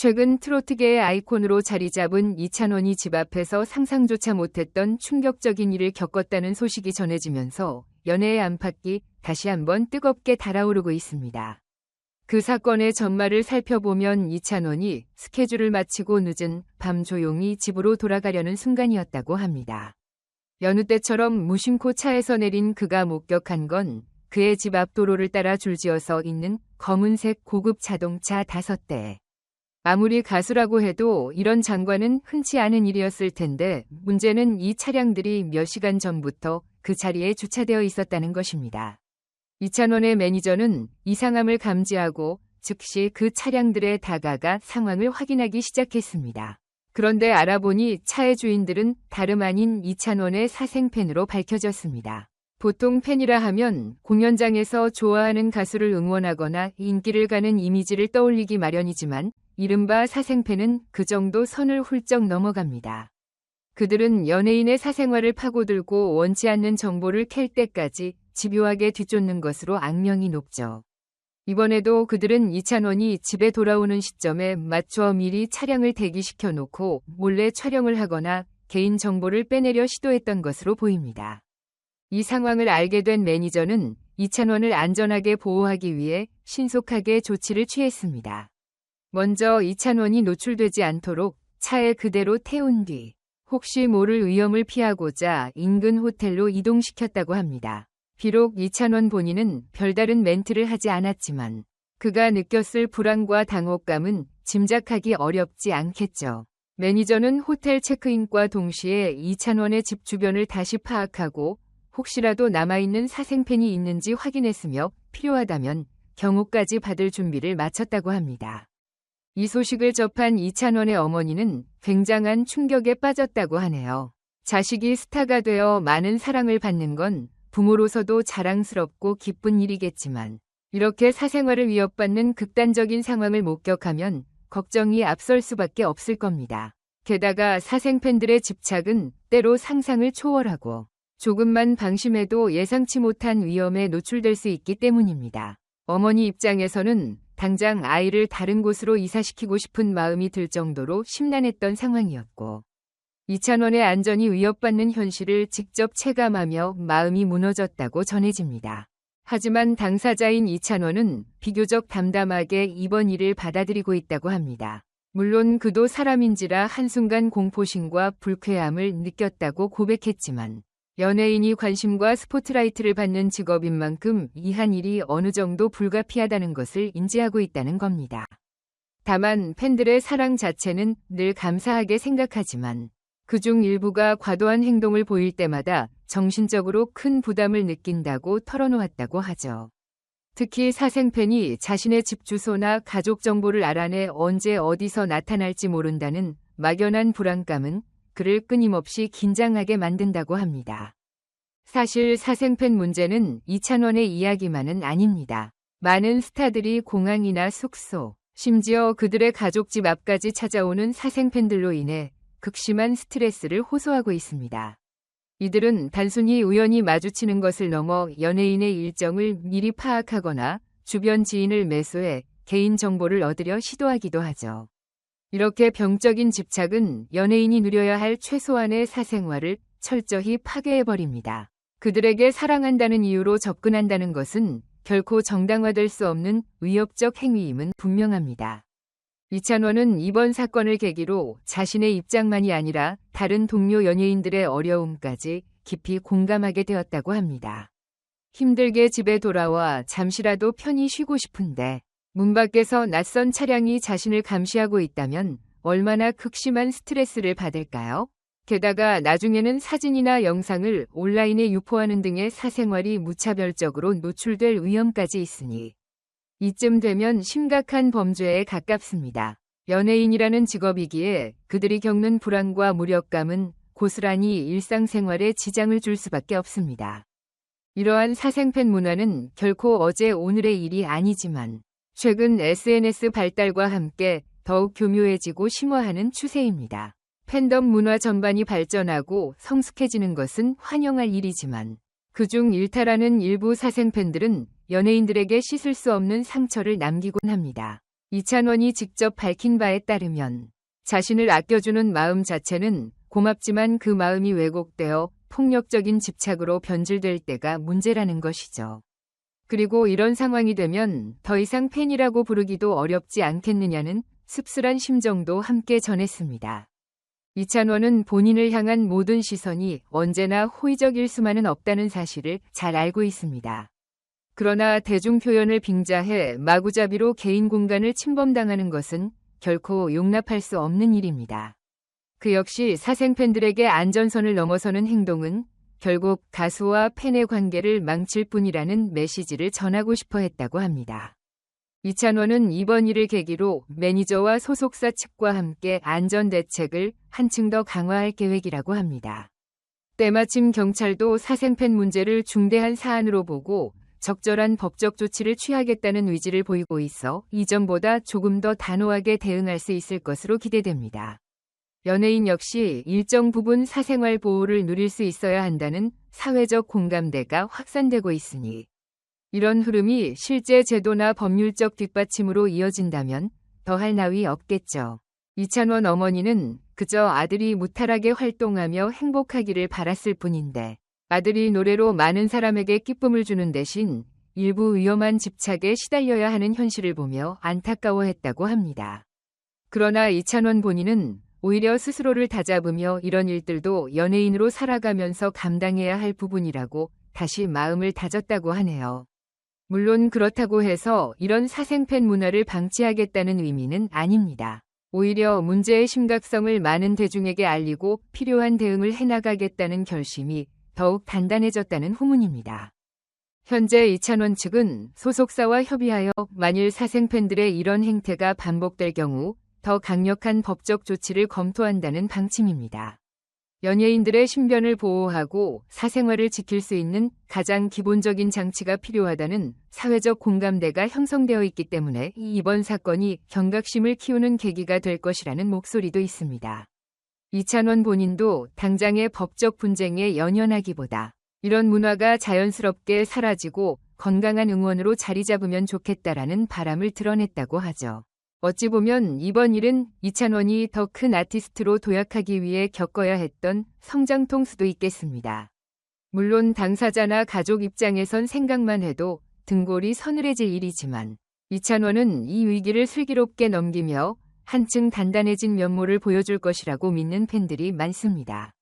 최근 트로트계의 아이콘으로 자리 잡은 이찬원이 집 앞에서 상상조차 못했던 충격적인 일을 겪었다는 소식이 전해지면서 연예의 안팎이 다시 한번 뜨겁게 달아오르고 있습니다. 그 사건의 전말을 살펴보면 이찬원이 스케줄을 마치고 늦은 밤 조용히 집으로 돌아가려는 순간이었다고 합니다. 여느 때처럼 무심코 차에서 내린 그가 목격한 건 그의 집 앞 도로를 따라 줄지어서 있는 검은색 고급 자동차 5대. 아무리 가수라고 해도 이런 장관은 흔치 않은 일이었을 텐데 문제는 이 차량들이 몇 시간 전부터 그 자리에 주차되어 있었다는 것입니다. 이찬원의 매니저는 이상함을 감지하고 즉시 그 차량들에 다가가 상황을 확인하기 시작했습니다. 그런데 알아보니 차의 주인들은 다름 아닌 이찬원의 사생팬으로 밝혀졌습니다. 보통 팬이라 하면 공연장에서 좋아하는 가수를 응원하거나 인기를 가는 이미지를 떠올리기 마련이지만 이른바 사생팬은 그 정도 선을 훌쩍 넘어갑니다. 그들은 연예인의 사생활을 파고들고 원치 않는 정보를 캘 때까지 집요하게 뒤쫓는 것으로 악명이 높죠. 이번에도 그들은 이찬원이 집에 돌아오는 시점에 맞춰 미리 차량을 대기시켜 놓고 몰래 촬영을 하거나 개인 정보를 빼내려 시도했던 것으로 보입니다. 이 상황을 알게 된 매니저는 이찬원을 안전하게 보호하기 위해 신속하게 조치를 취했습니다. 먼저 이찬원이 노출되지 않도록 차에 그대로 태운 뒤 혹시 모를 위험을 피하고자 인근 호텔로 이동시켰다고 합니다. 비록 이찬원 본인은 별다른 멘트를 하지 않았지만 그가 느꼈을 불안과 당혹감은 짐작하기 어렵지 않겠죠. 매니저는 호텔 체크인과 동시에 이찬원의 집 주변을 다시 파악하고 혹시라도 남아있는 사생팬이 있는지 확인했으며 필요하다면 경호까지 받을 준비를 마쳤다고 합니다. 이 소식을 접한 이찬원의 어머니는 굉장한 충격에 빠졌다고 하네요. 자식이 스타가 되어 많은 사랑을 받는 건 부모로서도 자랑스럽고 기쁜 일이겠지만 이렇게 사생활을 위협받는 극단적인 상황을 목격하면 걱정이 앞설 수밖에 없을 겁니다. 게다가 사생팬들의 집착은 때로 상상을 초월하고 조금만 방심해도 예상치 못한 위험에 노출될 수 있기 때문입니다. 어머니 입장에서는 당장 아이를 다른 곳으로 이사시키고 싶은 마음이 들 정도로 심란했던 상황이었고 이찬원의 안전이 위협받는 현실을 직접 체감하며 마음이 무너졌다고 전해집니다. 하지만 당사자인 이찬원은 비교적 담담하게 이번 일을 받아들이고 있다고 합니다. 물론 그도 사람인지라 한순간 공포심과 불쾌함을 느꼈다고 고백했지만 연예인이 관심과 스포트라이트를 받는 직업인 만큼 이 한 일이 어느 정도 불가피하다는 것을 인지하고 있다는 겁니다. 다만 팬들의 사랑 자체는 늘 감사하게 생각하지만 그중 일부가 과도한 행동을 보일 때마다 정신적으로 큰 부담을 느낀다고 털어놓았다고 하죠. 특히 사생팬이 자신의 집 주소나 가족 정보를 알아내 언제 어디서 나타날지 모른다는 막연한 불안감은 그를 끊임없이 긴장하게 만든다고 합니다. 사실 사생팬 문제는 이찬원의 이야기만은 아닙니다. 많은 스타들이 공항이나 숙소, 심지어 그들의 가족 집 앞까지 찾아오는 사생팬들로 인해 극심한 스트레스를 호소하고 있습니다. 이들은 단순히 우연히 마주치는 것을 넘어 연예인의 일정을 미리 파악하거나 주변 지인을 매수해 개인 정보를 얻으려 시도하기도 하죠. 이렇게 병적인 집착은 연예인이 누려야 할 최소한의 사생활을 철저히 파괴해버립니다. 그들에게 사랑한다는 이유로 접근한다는 것은 결코 정당화될 수 없는 위협적 행위임은 분명합니다. 이찬원은 이번 사건을 계기로 자신의 입장만이 아니라 다른 동료 연예인들의 어려움까지 깊이 공감하게 되었다고 합니다. 힘들게 집에 돌아와 잠시라도 편히 쉬고 싶은데 문 밖에서 낯선 차량이 자신을 감시하고 있다면 얼마나 극심한 스트레스를 받을까요? 게다가 나중에는 사진이나 영상을 온라인에 유포하는 등의 사생활이 무차별적으로 노출될 위험까지 있으니 이쯤 되면 심각한 범죄에 가깝습니다. 연예인이라는 직업이기에 그들이 겪는 불안과 무력감은 고스란히 일상생활에 지장을 줄 수밖에 없습니다. 이러한 사생팬 문화는 결코 어제 오늘의 일이 아니지만 최근 SNS 발달과 함께 더욱 교묘해지고 심화하는 추세입니다. 팬덤 문화 전반이 발전하고 성숙해지는 것은 환영할 일이지만 그중 일탈하는 일부 사생팬들은 연예인들에게 씻을 수 없는 상처를 남기곤 합니다. 이찬원이 직접 밝힌 바에 따르면 자신을 아껴주는 마음 자체는 고맙지만 그 마음이 왜곡되어 폭력적인 집착으로 변질될 때가 문제라는 것이죠. 그리고 이런 상황이 되면 더 이상 팬이라고 부르기도 어렵지 않겠느냐는 씁쓸한 심정도 함께 전했습니다. 이찬원은 본인을 향한 모든 시선이 언제나 호의적일 수만은 없다는 사실을 잘 알고 있습니다. 그러나 대중 표현을 빙자해 마구잡이로 개인 공간을 침범당하는 것은 결코 용납할 수 없는 일입니다. 그 역시 사생 팬들에게 안전선을 넘어서는 행동은 결국 가수와 팬의 관계를 망칠 뿐이라는 메시지를 전하고 싶어 했다고 합니다. 이찬원은 이번 일을 계기로 매니저와 소속사 측과 함께 안전 대책을 한층 더 강화할 계획이라고 합니다. 때마침 경찰도 사생 팬 문제를 중대한 사안으로 보고 적절한 법적 조치를 취하겠다는 의지를 보이고 있어 이전보다 조금 더 단호하게 대응할 수 있을 것으로 기대됩니다. 연예인 역시 일정 부분 사생활 보호를 누릴 수 있어야 한다는 사회적 공감대가 확산되고 있으니 이런 흐름이 실제 제도나 법률적 뒷받침으로 이어진다면 더할 나위 없겠죠. 이찬원 어머니는 그저 아들이 무탈하게 활동하며 행복하기를 바랐을 뿐인데 아들이 노래로 많은 사람에게 기쁨을 주는 대신 일부 위험한 집착에 시달려야 하는 현실을 보며 안타까워했다고 합니다. 그러나 이찬원 본인은 오히려 스스로를 다잡으며 이런 일들도 연예인으로 살아가면서 감당해야 할 부분이라고 다시 마음을 다졌다고 하네요. 물론 그렇다고 해서 이런 사생팬 문화를 방치하겠다는 의미는 아닙니다. 오히려 문제의 심각성을 많은 대중에게 알리고 필요한 대응을 해나가겠다는 결심이 더욱 단단해졌다는 후문입니다. 현재 이찬원 측은 소속사와 협의하여 만일 사생팬들의 이런 행태가 반복될 경우 더 강력한 법적 조치를 검토한다는 방침입니다. 연예인들의 신변을 보호하고 사생활을 지킬 수 있는 가장 기본적인 장치가 필요하다는 사회적 공감대가 형성되어 있기 때문에 이번 사건이 경각심을 키우는 계기가 될 것이라는 목소리도 있습니다. 이찬원 본인도 당장의 법적 분쟁에 연연하기보다 이런 문화가 자연스럽게 사라지고 건강한 응원으로 자리 잡으면 좋겠다라는 바람을 드러냈다고 하죠. 어찌 보면 이번 일은 이찬원이 더 큰 아티스트로 도약하기 위해 겪어야 했던 성장통 수도 있겠습니다. 물론 당사자나 가족 입장에선 생각만 해도 등골이 서늘해질 일이지만 이찬원은 이 위기를 슬기롭게 넘기며 한층 단단해진 면모를 보여줄 것이라고 믿는 팬들이 많습니다.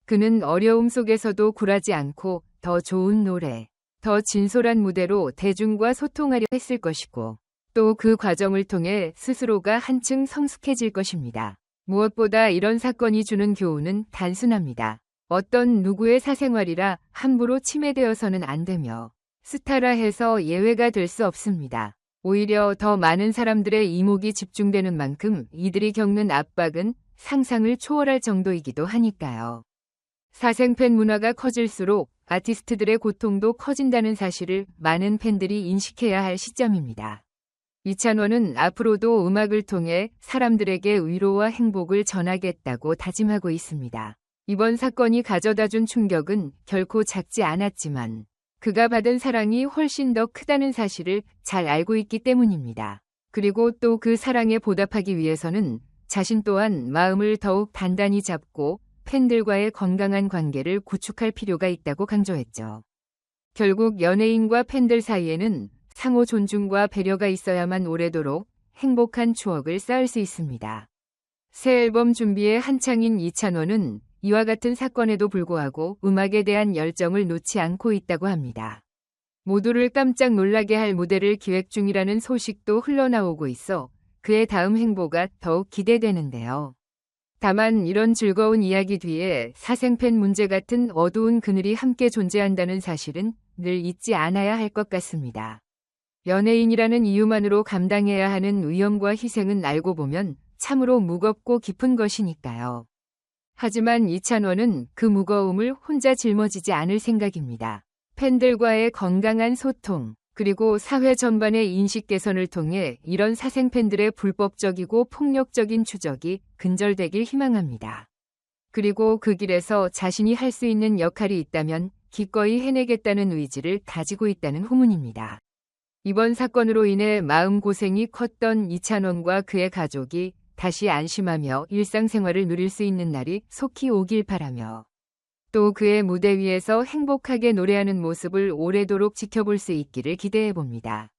그는 어려움 속에서도 굴하지 않고 더 좋은 노래, 더 진솔한 무대로 대중과 소통하려 했을 것이고 또 그 과정을 통해 스스로가 한층 성숙해질 것입니다. 무엇보다 이런 사건이 주는 교훈은 단순합니다. 어떤 누구의 사생활이라 함부로 침해되어서는 안 되며 스타라 해서 예외가 될 수 없습니다. 오히려 더 많은 사람들의 이목이 집중되는 만큼 이들이 겪는 압박은 상상을 초월할 정도이기도 하니까요. 사생팬 문화가 커질수록 아티스트들의 고통도 커진다는 사실을 많은 팬들이 인식해야 할 시점입니다. 이찬원은 앞으로도 음악을 통해 사람들에게 위로와 행복을 전하겠다고 다짐하고 있습니다. 이번 사건이 가져다준 충격은 결코 작지 않았지만 그가 받은 사랑이 훨씬 더 크다는 사실을 잘 알고 있기 때문입니다. 그리고 또 그 사랑에 보답하기 위해서는 자신 또한 마음을 더욱 단단히 잡고 팬들과의 건강한 관계를 구축할 필요가 있다고 강조했죠. 결국 연예인과 팬들 사이에는 상호 존중과 배려가 있어야만 오래도록 행복한 추억을 쌓을 수 있습니다. 새 앨범 준비에 한창인 이찬원은 이와 같은 사건에도 불구하고 음악에 대한 열정을 놓지 않고 있다고 합니다. 모두를 깜짝 놀라게 할 무대를 기획 중이라는 소식도 흘러나오고 있어 그의 다음 행보가 더욱 기대되는데요. 다만 이런 즐거운 이야기 뒤에 사생팬 문제 같은 어두운 그늘이 함께 존재한다는 사실은 늘 잊지 않아야 할 것 같습니다. 연예인이라는 이유만으로 감당해야 하는 위험과 희생은 알고 보면 참으로 무겁고 깊은 것이니까요. 하지만 이찬원은 그 무거움을 혼자 짊어지지 않을 생각입니다. 팬들과의 건강한 소통, 그리고 사회 전반의 인식 개선을 통해 이런 사생팬들의 불법적이고 폭력적인 추적이 근절되길 희망합니다. 그리고 그 길에서 자신이 할 수 있는 역할이 있다면 기꺼이 해내겠다는 의지를 가지고 있다는 후문입니다. 이번 사건으로 인해 마음고생이 컸던 이찬원과 그의 가족이 다시 안심하며 일상생활을 누릴 수 있는 날이 속히 오길 바라며 또 그의 무대 위에서 행복하게 노래하는 모습을 오래도록 지켜볼 수 있기를 기대해 봅니다.